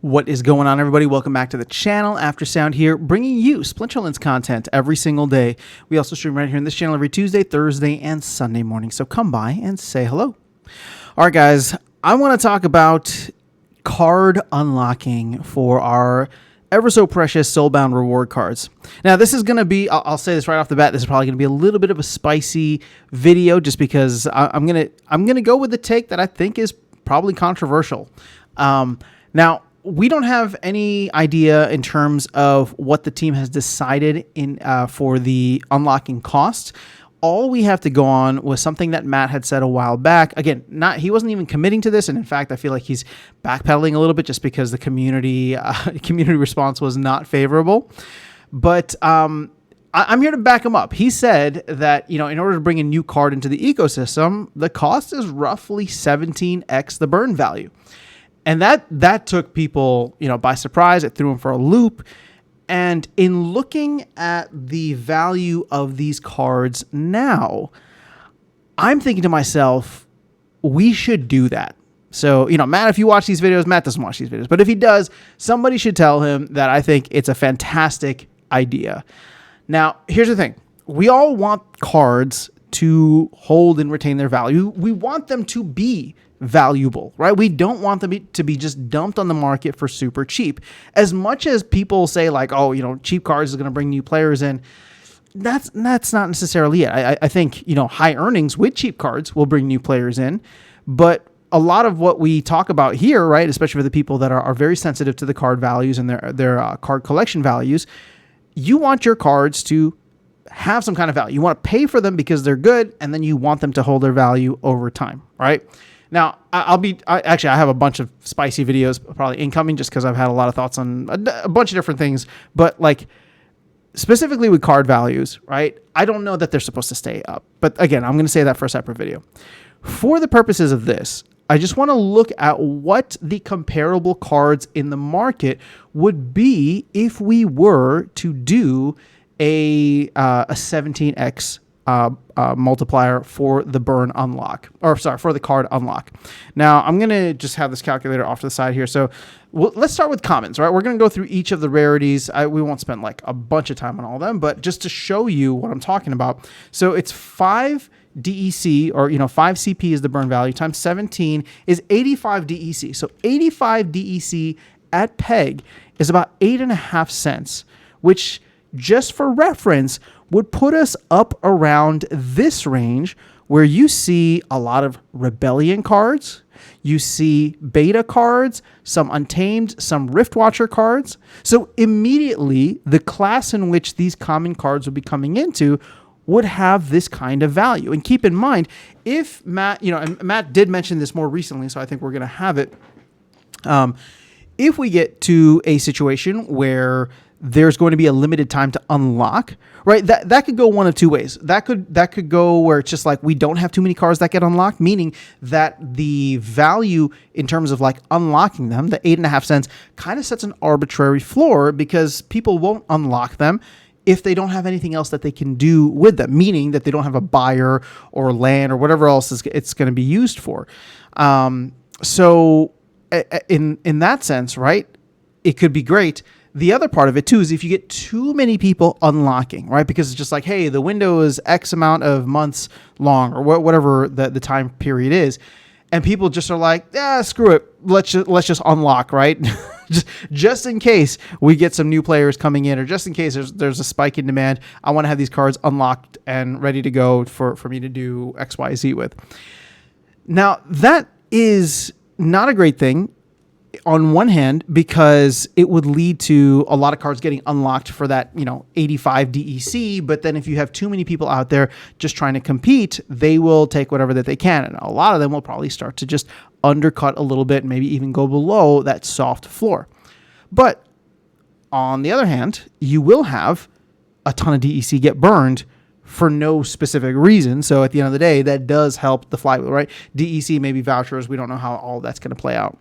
What is going on, everybody? Welcome back to the channel. Aftersound here, bringing you Splinterlands content every single day. We also stream right here in this channel every Tuesday, Thursday, and Sunday morning. So come by and say hello. All right, guys, I want to talk about card unlocking for our ever so precious Soulbound reward cards. Now, this is going to be, I'll say this right off the bat, this is probably going to be a little bit of a spicy video just because I'm going to go with the take that I think is probably controversial. Now, we don't have any idea in terms of what the team has decided in for the unlocking costs. All we have to go on was something that Matt had said a while back. Again, he wasn't even committing to this, and in fact, I feel like he's backpedaling a little bit just because the community response was not favorable. But I'm here to back him up. He said that, in order to bring a new card into the ecosystem, the cost is roughly 17x the burn value. And that took people, by surprise. It threw them for a loop. And in looking at the value of these cards now, I'm thinking to myself, we should do that. So, Matt, if you watch these videos, Matt doesn't watch these videos, but if he does, somebody should tell him that I think it's a fantastic idea. Now, here's the thing. We all want cards to hold and retain their value. We want them to be valuable, right? We don't want them to be just dumped on the market for super cheap. As much as people say like, oh, cheap cards is going to bring new players in, that's not necessarily it. I think, high earnings with cheap cards will bring new players in, but a lot of what we talk about here, right, especially for the people that are very sensitive to the card values and their card collection values, you want your cards to have some kind of value. You want to pay for them because they're good, and then you want them to hold their value over time, right? Now, I have a bunch of spicy videos probably incoming just because I've had a lot of thoughts on a bunch of different things. But like specifically with card values, right? I don't know that they're supposed to stay up. But again, I'm going to say that for a separate video. For the purposes of this, I just want to look at what the comparable cards in the market would be if we were to do a 17x multiplier for the burn unlock, for the card unlock. Now, I'm going to just have this calculator off to the side here. So let's start with commons, right? We're going to go through each of the rarities. We won't spend like a bunch of time on all of them, but just to show you what I'm talking about. So it's 5 DEC, or 5 CP is the burn value, times 17 is 85 DEC. So 85 DEC at PEG is about 8.5 cents, which just for reference would put us up around this range where you see a lot of Rebellion cards, you see beta cards, some Untamed, some Riftwatcher cards. So immediately the class in which these common cards would be coming into would have this kind of value. And keep in mind, if Matt, and Matt did mention this more recently, so I think we're going to have it. If we get to a situation where there's going to be a limited time to unlock, right? That could go one of two ways. That could go where it's just like we don't have too many cards that get unlocked, meaning that the value in terms of like unlocking them, the 8.5 cents, kind of sets an arbitrary floor because people won't unlock them if they don't have anything else that they can do with them, meaning that they don't have a buyer or land or whatever else it's going to be used for. So in that sense, right, it could be great. The other part of it too is if you get too many people unlocking, right? Because it's just like, hey, the window is X amount of months long or whatever the time period is. And people just are like, yeah, screw it. Let's just unlock, right? just in case we get some new players coming in, or just in case there's a spike in demand. I want to have these cards unlocked and ready to go for me to do X, Y, Z with. Now, that is not a great thing on one hand, because it would lead to a lot of cards getting unlocked for that, 85 DEC. But then if you have too many people out there just trying to compete, they will take whatever that they can. And a lot of them will probably start to just undercut a little bit, maybe even go below that soft floor. But on the other hand, you will have a ton of DEC get burned for no specific reason. So at the end of the day, that does help the flywheel, right? DEC, maybe vouchers. We don't know how all that's going to play out.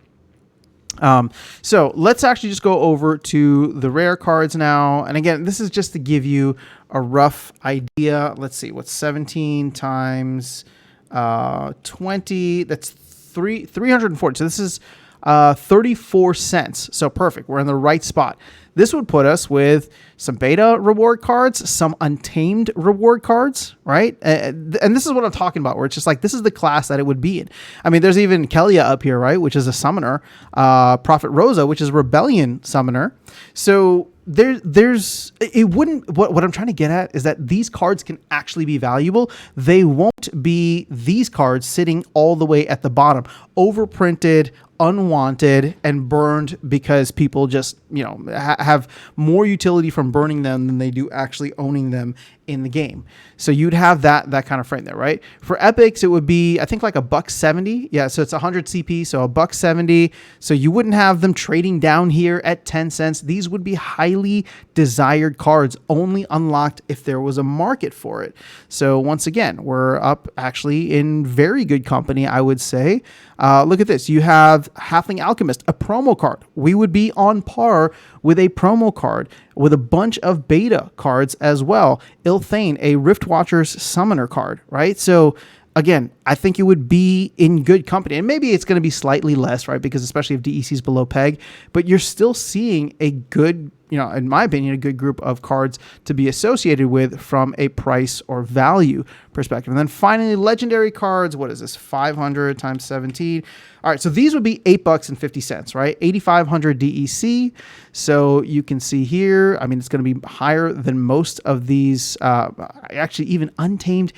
So let's actually just go over to the rare cards now. And again, this is just to give you a rough idea. Let's see, what's 17 times 20? That's 340. So this is 34 cents. So perfect. We're in the right spot. This would put us with some beta reward cards, some untamed reward cards, right? And this is what I'm talking about, where it's just like, this is the class that it would be in. I mean, there's even Kelia up here, right? Which is a summoner. Prophet Rosa, which is a Rebellion summoner. So it wouldn't, what I'm trying to get at is that these cards can actually be valuable. They won't be these cards sitting all the way at the bottom, overprinted, unwanted, and burned because people just, have more utility from burning them than they do actually owning them in the game. So you'd have that kind of frame there, right? For epics, it would be, I think, like $1.70. Yeah, so it's 100 CP, so $1.70. So you wouldn't have them trading down here at 10 cents. These would be highly desired cards, only unlocked if there was a market for it. So once again, we're up actually in very good company, I would say. Look at this. You have Halfling Alchemist, a promo card. We would be on par with a promo card with a bunch of beta cards as well. Ilthane, a Rift Watchers summoner card, right? So again, I think it would be in good company. And maybe it's going to be slightly less, right? Because especially if DEC is below peg, but you're still seeing a good, in my opinion, a good group of cards to be associated with from a price or value perspective. And then finally, legendary cards. What is this? 500 times 17. All right. So these would be $8.50, right? 8,500 DEC. So you can see here, I mean, it's going to be higher than most of these, actually even Untamed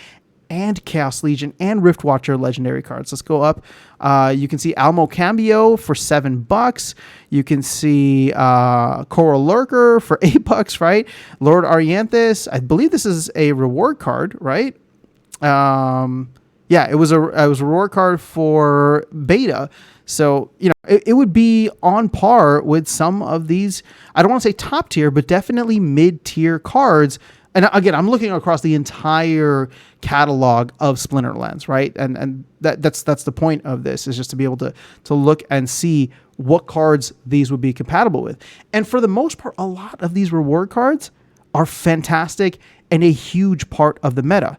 and Chaos Legion and Rift Watcher legendary cards. Let's go up. You can see Almo Cambio for $7. You can see Coral Lurker for $8, right? Lord Arianthus, I believe this is a reward card, right? Yeah, it was a reward card for beta. So, it would be on par with some of these, I don't want to say top tier, but definitely mid-tier cards. And again, I'm looking across the entire catalog of Splinterlands, right? And that's the point of this, is just to be able to look and see what cards these would be compatible with. And for the most part, a lot of these reward cards are fantastic and a huge part of the meta.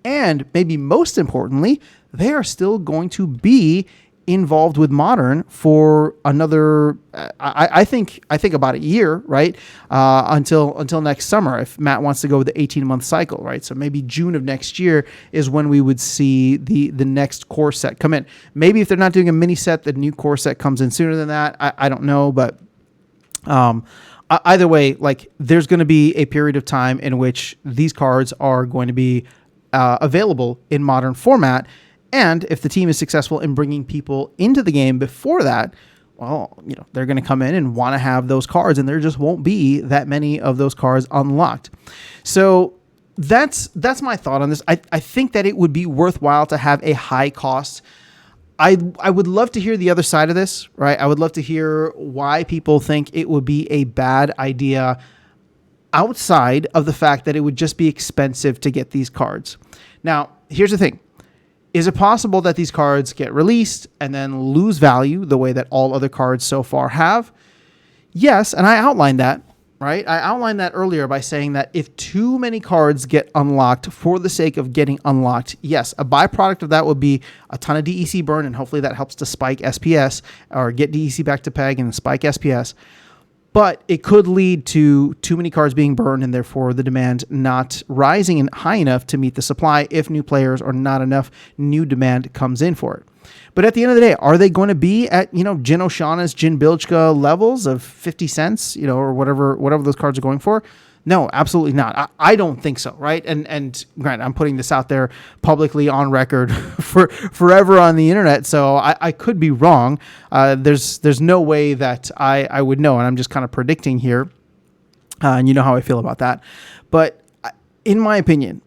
And maybe most importantly, they are still going to be involved with Modern for another, I think about a year, right? Until next summer, if Matt wants to go with the 18-month cycle, right? So maybe June of next year is when we would see the next core set come in. Maybe if they're not doing a mini set, the new core set comes in sooner than that. I don't know, but either way, like, there's going to be a period of time in which these cards are going to be available in Modern format. And if the team is successful in bringing people into the game before that, well, they're going to come in and want to have those cards, and there just won't be that many of those cards unlocked. So that's my thought on this. I think that it would be worthwhile to have a high cost. I would love to hear the other side of this, right? I would love to hear why people think it would be a bad idea outside of the fact that it would just be expensive to get these cards. Now, here's the thing. Is it possible that these cards get released and then lose value the way that all other cards so far have? Yes, and I outlined that, right? I outlined that earlier by saying that if too many cards get unlocked for the sake of getting unlocked, yes, a byproduct of that would be a ton of DEC burn, and hopefully that helps to spike SPS or get DEC back to peg and spike SPS. But it could lead to too many cards being burned and therefore the demand not rising high enough to meet the supply if new players or not enough new demand comes in for it. But at the end of the day, are they going to be at, Jin Oshana's Jin Bilchka levels of 50 cents, or whatever those cards are going for? No, absolutely not. I don't think so, right? And granted, I'm putting this out there publicly on record for forever on the internet, so I could be wrong. There's no way that I would know, and I'm just kind of predicting here, and you know how I feel about that. But in my opinion,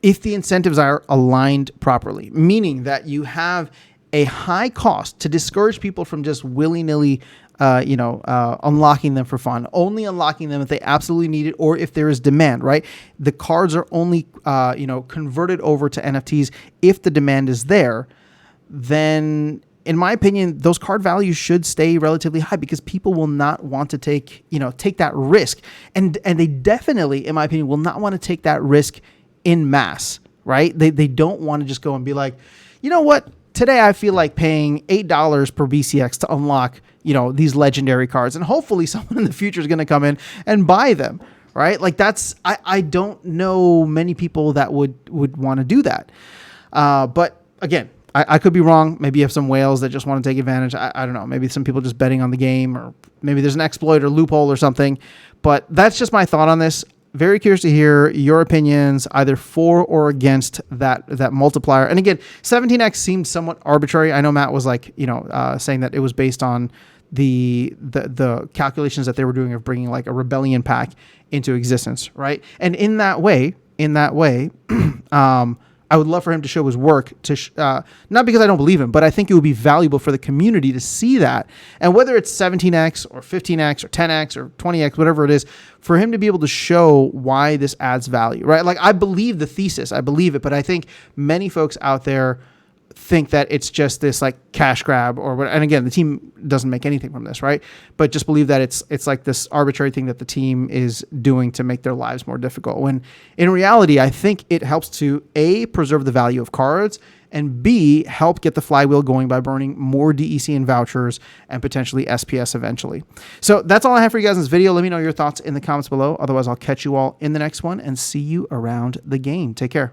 if the incentives are aligned properly, meaning that you have a high cost to discourage people from just willy-nilly unlocking them for fun, only unlocking them if they absolutely need it or if there is demand, right? The cards are only, converted over to NFTs if the demand is there. Then, in my opinion, those card values should stay relatively high because people will not want to take that risk. And they definitely, in my opinion, will not want to take that risk in mass, right? They don't want to just go and be like, you know what? today I feel like paying $8 per BCX to unlock, these legendary cards. And hopefully someone in the future is going to come in and buy them, right? Like I don't know many people that would want to do that. But again, I could be wrong. Maybe you have some whales that just want to take advantage. I don't know. Maybe some people just betting on the game, or maybe there's an exploit or loophole or something. But that's just my thought on this. Very curious to hear your opinions, either for or against that multiplier. And again, 17x seemed somewhat arbitrary. I know Matt was like, saying that it was based on the calculations that they were doing of bringing like a rebellion pack into existence, right? And in that way, I would love for him to show his work, not because I don't believe him, but I think it would be valuable for the community to see that. And whether it's 17x or 15x or 10x or 20x, whatever it is, for him to be able to show why this adds value, right? Like I believe the thesis, I believe it, but I think many folks out there think that it's just this like cash grab or what. And again, the team doesn't make anything from this, right? But just believe that it's like this arbitrary thing that the team is doing to make their lives more difficult. When in reality, I think it helps to A, preserve the value of cards, and B, help get the flywheel going by burning more DEC and vouchers and potentially SPS eventually. So that's all I have for you guys in this video. Let me know your thoughts in the comments below. Otherwise, I'll catch you all in the next one and see you around the game. Take care.